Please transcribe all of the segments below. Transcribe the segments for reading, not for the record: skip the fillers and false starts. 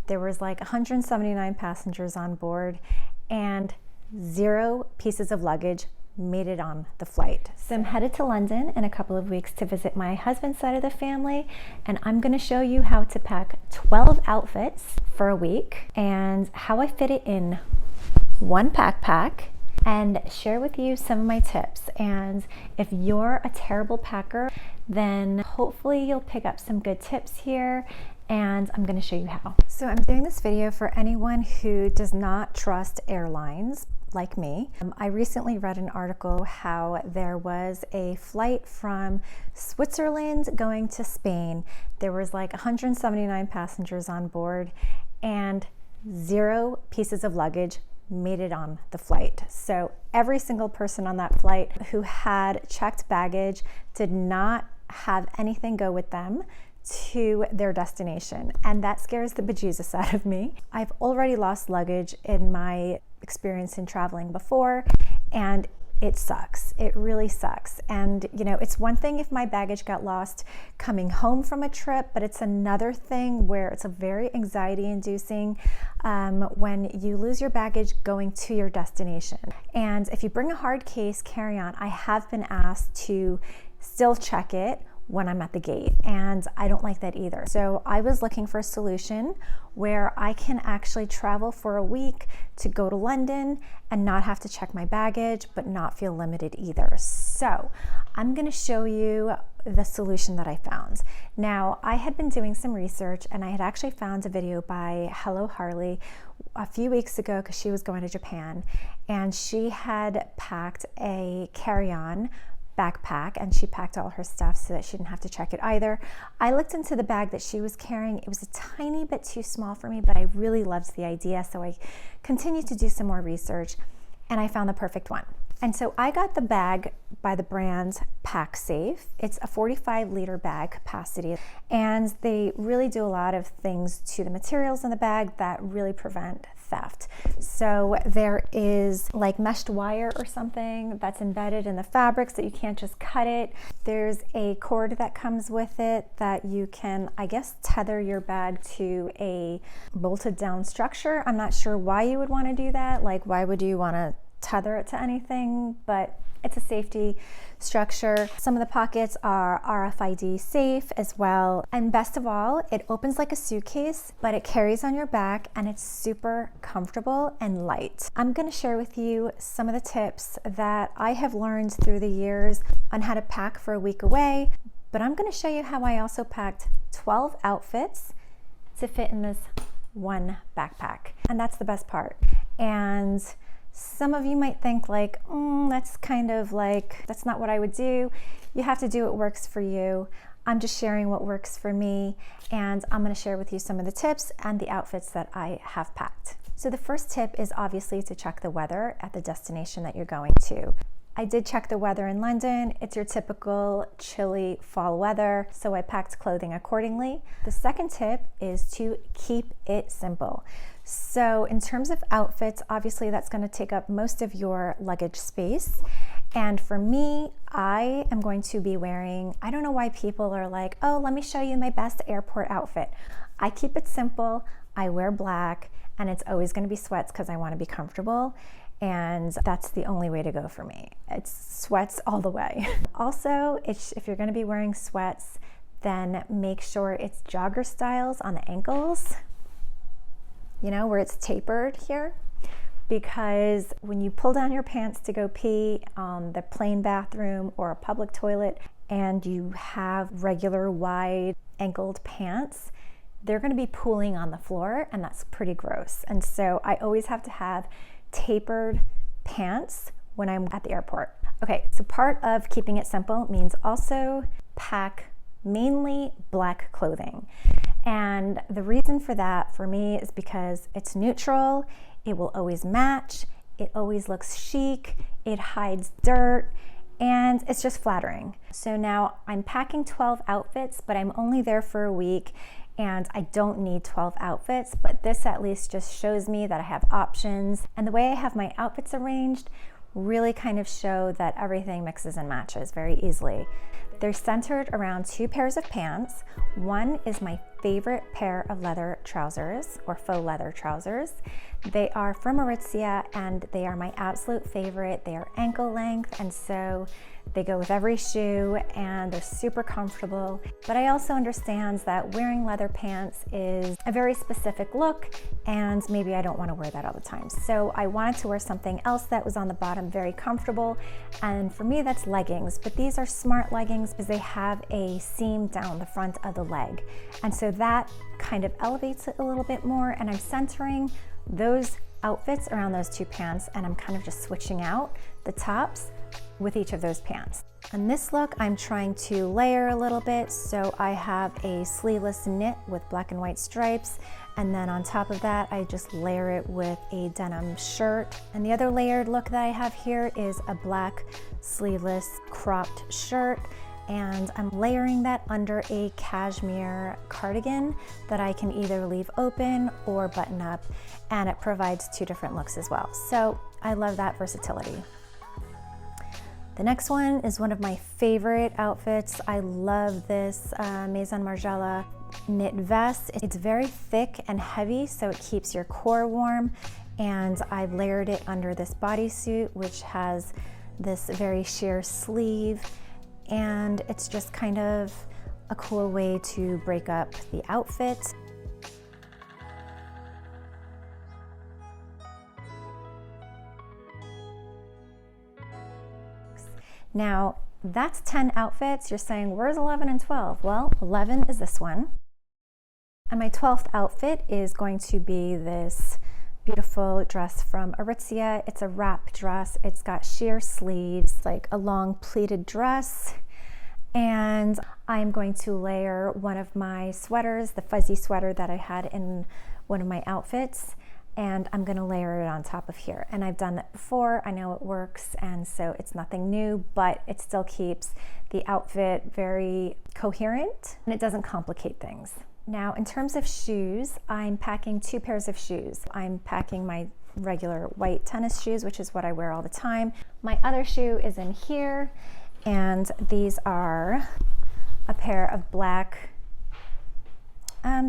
There was like 179 passengers on board and 0 pieces of luggage made it on the flight. So I'm headed to London in a couple of weeks to visit my husband's side of the family, and I'm going to show you how to pack 12 outfits for a week and how I fit it in one backpack, and share with you some of my tips. And if you're a terrible packer, then hopefully you'll pick up some good tips here, and I'm going to show you how. So I'm doing this video for anyone who does not trust airlines like me. I recently read an article how there was a flight from Switzerland going to Spain. There was like 179 passengers on board and 0 pieces of luggage made it on the flight. So every single person on that flight who had checked baggage did not have anything go with them to their destination, and that scares the bejesus out of me. I've already lost luggage in my experience in traveling before, and it sucks. It really sucks. And you know, it's one thing if my baggage got lost coming home from a trip, but it's another thing where it's a very anxiety inducing when you lose your baggage going to your destination. And if you bring a hard case carry-on, I have been asked to still check it when I'm at the gate, and I don't like that either. So I was looking for a solution where I can actually travel for a week to go to London and not have to check my baggage, but not feel limited either. So I'm going to show you the solution that I found. Now, I had been doing some research, and I had actually found a video by Hello Harley a few weeks ago because she was going to Japan, and she had packed a carry-on backpack, and she packed all her stuff so that she didn't have to check it either. I looked into the bag that she was carrying. It was a tiny bit too small for me, but I really loved the idea, so I continued to do some more research, and I found the perfect one. And so I got the bag by the brand Pack Safe. It's a 45-liter bag capacity, and they really do a lot of things to the materials in the bag that really prevent theft. So there is like meshed wire or something that's embedded in the fabric so you can't just cut it. There's a cord that comes with it that you can, I guess, tether your bag to a bolted down structure. I'm not sure why you would want to do that. Like, why would you want to tether it to anything? But it's a safety structure. Some of the pockets are RFID safe as well. And best of all, it opens like a suitcase, but it carries on your back, and it's super comfortable and light. I'm going to share with you some of the tips that I have learned through the years on how to pack for a week away, but I'm going to show you how I also packed 12 outfits to fit in this one backpack. And that's the best part. And some of you might think like, that's kind of like, that's not what I would do. You have to do what works for you. I'm just sharing what works for me, and I'm going to share with you some of the tips and the outfits that I have packed. So the first tip is obviously to check the weather at the destination that you're going to. I did check the weather in London. It's your typical chilly fall weather, so I packed clothing accordingly. The second tip is to keep it simple. So in terms of outfits, obviously that's going to take up most of your luggage space. And for me, I am going to be wearing, I don't know why people are like, oh, let me show you my best airport outfit. I keep it simple. I wear black, and it's always going to be sweats because I want to be comfortable. And that's the only way to go for me. It's sweats all the way. Also, if you're going to be wearing sweats, then make sure it's jogger styles on the ankles, you know, where it's tapered here, because when you pull down your pants to go pee on the plane bathroom or a public toilet and you have regular wide ankled pants, they're going to be pooling on the floor, and that's pretty gross. And so I always have to have tapered pants when I'm at the airport. Okay, so part of keeping it simple means also pack mainly black clothing. And the reason for that for me is because it's neutral, it will always match, it always looks chic, it hides dirt, and it's just flattering. So now I'm packing 12 outfits, but I'm only there for a week, and I don't need 12 outfits, but this at least just shows me that I have options. And the way I have my outfits arranged really kind of show that everything mixes and matches very easily. They're centered around 2 pairs of pants. One is my favorite pair of leather trousers, or faux leather trousers. They are from Aritzia and they are my absolute favorite. They are ankle length, and so they go with every shoe and they're super comfortable. But I also understand that wearing leather pants is a very specific look and maybe I don't want to wear that all the time. So I wanted to wear something else that was on the bottom very comfortable, and for me that's leggings. But these are smart leggings because they have a seam down the front of the leg, and so that kind of elevates it a little bit more, and I'm centering those outfits around those two pants, and I'm kind of just switching out the tops with each of those pants. On this look, I'm trying to layer a little bit, so I have a sleeveless knit with black and white stripes, and then on top of that, I just layer it with a denim shirt. And the other layered look that I have here is a black sleeveless cropped shirt, and I'm layering that under a cashmere cardigan that I can either leave open or button up, and it provides two different looks as well. So I love that versatility. The next one is one of my favorite outfits. I love this Maison Margiela knit vest. It's very thick and heavy, so it keeps your core warm, and I've layered it under this bodysuit, which has this very sheer sleeve, and it's just kind of a cool way to break up the outfit. Now, that's 10 outfits. You're saying, where's 11 and 12? Well, 11 is this one. And my 12th outfit is going to be this beautiful dress from Aritzia. It's a wrap dress. It's got sheer sleeves, like a long pleated dress. And I'm going to layer one of my sweaters, the fuzzy sweater that I had in one of my outfits, and I'm gonna layer it on top of here. And I've done that before, I know it works, and so it's nothing new, but it still keeps the outfit very coherent and it doesn't complicate things. Now, in terms of shoes, I'm packing two pairs of shoes. I'm packing my regular white tennis shoes, which is what I wear all the time. My other shoe is in here, and these are a pair of black,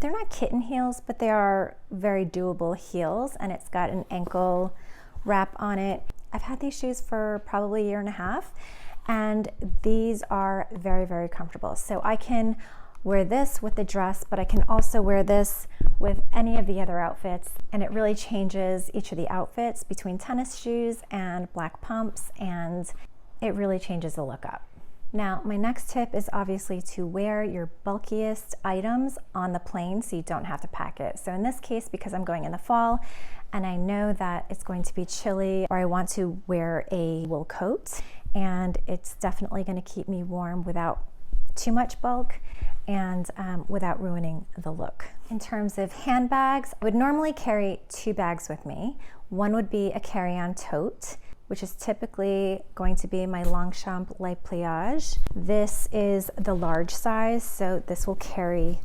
they're not kitten heels, but they are very doable heels, and it's got an ankle wrap on it. I've had these shoes for probably a year and a half, and these are very, very comfortable. So I can wear this with the dress, but I can also wear this with any of the other outfits, and it really changes each of the outfits between tennis shoes and black pumps, and it really changes the look up. Now, my next tip is obviously to wear your bulkiest items on the plane so you don't have to pack it. So in this case, because I'm going in the fall and I know that it's going to be chilly, or I want to wear a wool coat, and it's definitely going to keep me warm without too much bulk and without ruining the look. In terms of handbags, I would normally carry two bags with me. One would be a carry-on tote, which is typically going to be my Longchamp Le Pliage. This is the large size, so this will carry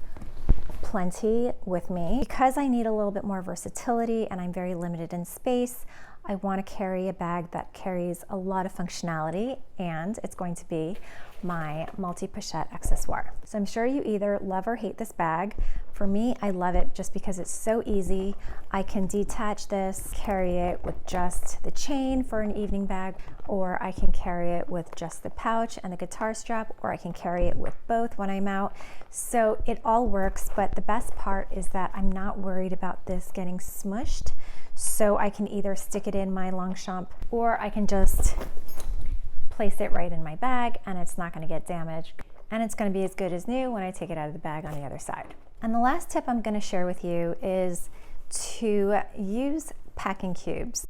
plenty with me. Because I need a little bit more versatility and I'm very limited in space, I want to carry a bag that carries a lot of functionality, and it's going to be my multi-pochette accessoire. So I'm sure you either love or hate this bag. For me, I love it just because it's so easy. I can detach this, carry it with just the chain for an evening bag, or I can carry it with just the pouch and the guitar strap, or I can carry it with both when I'm out. So it all works, but the best part is that I'm not worried about this getting smushed. So I can either stick it in my Longchamp, or I can just place it right in my bag and it's not going to get damaged, and it's going to be as good as new when I take it out of the bag on the other side. And the last tip I'm going to share with you is to use packing cubes.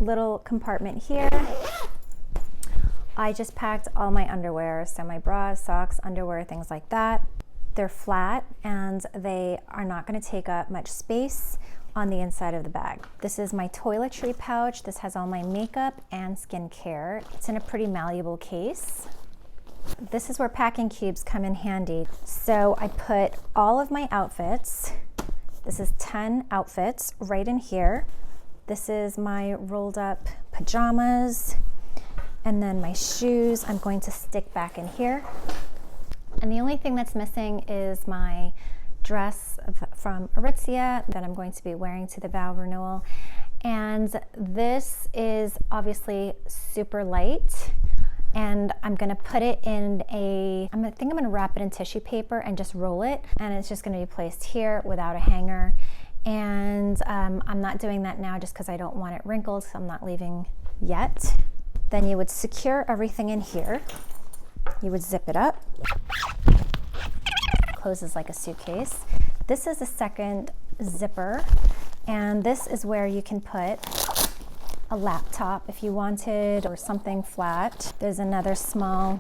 Little compartment here. I just packed all my underwear, so my bras, socks, underwear, things like that. They're flat and they are not going to take up much space on the inside of the bag. This is my toiletry pouch. This has all my makeup and skincare. It's in a pretty malleable case. This is where packing cubes come in handy. So I put all of my outfits, this is 10 outfits, right in here. This is my rolled up pajamas, and then my shoes I'm going to stick back in here. And the only thing that's missing is my dress from Aritzia that I'm going to be wearing to the vow renewal. And this is obviously super light, and I'm gonna put it in I think I'm gonna wrap it in tissue paper and just roll it, and it's just gonna be placed here without a hanger. And I'm not doing that now just because I don't want it wrinkled, so I'm not leaving yet. Then you would secure everything in here. You would zip it up. Closes like a suitcase. This is a second zipper, and this is where you can put a laptop if you wanted, or something flat. There's another small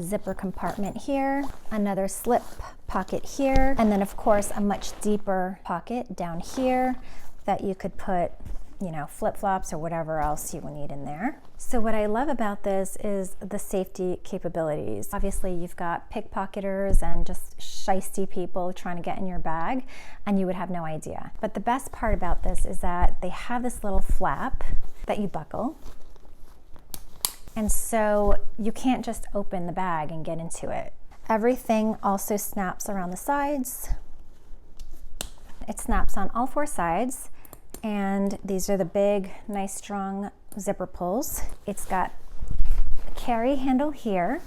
zipper compartment here, another slip pocket here, and then of course a much deeper pocket down here that you could put, you know, flip-flops or whatever else you would need in there. So what I love about this is the safety capabilities. Obviously you've got pickpocketers and just shisty people trying to get in your bag, and you would have no idea. But the best part about this is that they have this little flap that you buckle, and so you can't just open the bag and get into it. Everything also snaps around the sides. It snaps on all 4 sides. And these are the big, nice, strong zipper pulls. It's got a carry handle here,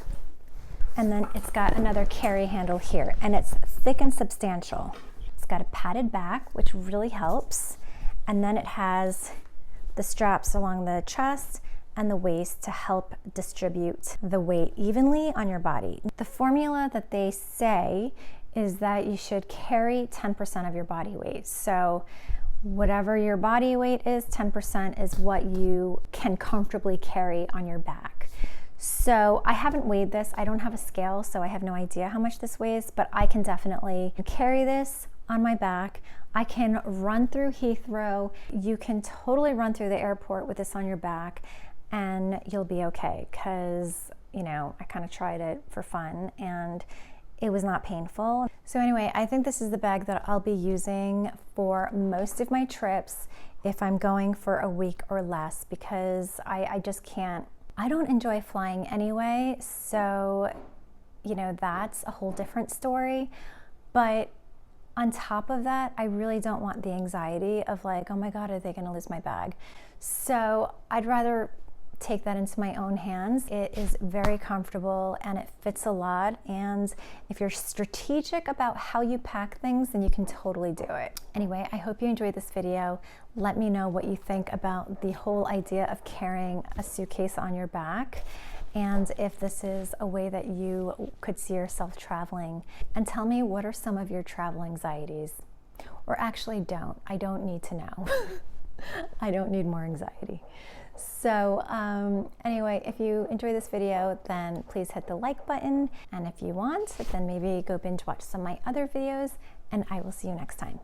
and then it's got another carry handle here, and it's thick and substantial. It's got a padded back, which really helps, and then it has the straps along the chest and the waist to help distribute the weight evenly on your body. The formula that they say is that you should carry 10% of your body weight. So whatever your body weight is, 10% is what you can comfortably carry on your back. So I haven't weighed this. I don't have a scale, so I have no idea how much this weighs, but I can definitely carry this on my back. I can run through Heathrow. You can totally run through the airport with this on your back, and you'll be okay, because, you know, I kind of tried it for fun and it was not painful. So anyway, I think this is the bag that I'll be using for most of my trips if I'm going for a week or less, because I just can't, I don't enjoy flying anyway, so, you know, that's a whole different story. But on top of that, I really don't want the anxiety of like, oh my God, are they gonna lose my bag? So I'd rather take that into my own hands. It is very comfortable and it fits a lot, and if you're strategic about how you pack things, then you can totally do it. Anyway, I hope you enjoyed this video. Let me know what you think about the whole idea of carrying a suitcase on your back, and if this is a way that you could see yourself traveling, and tell me, what are some of your travel anxieties? Or actually don't. I don't need to know. I don't need more anxiety. So anyway, if you enjoy this video, then please hit the like button. And if you want, then maybe go binge watch some of my other videos, and I will see you next time.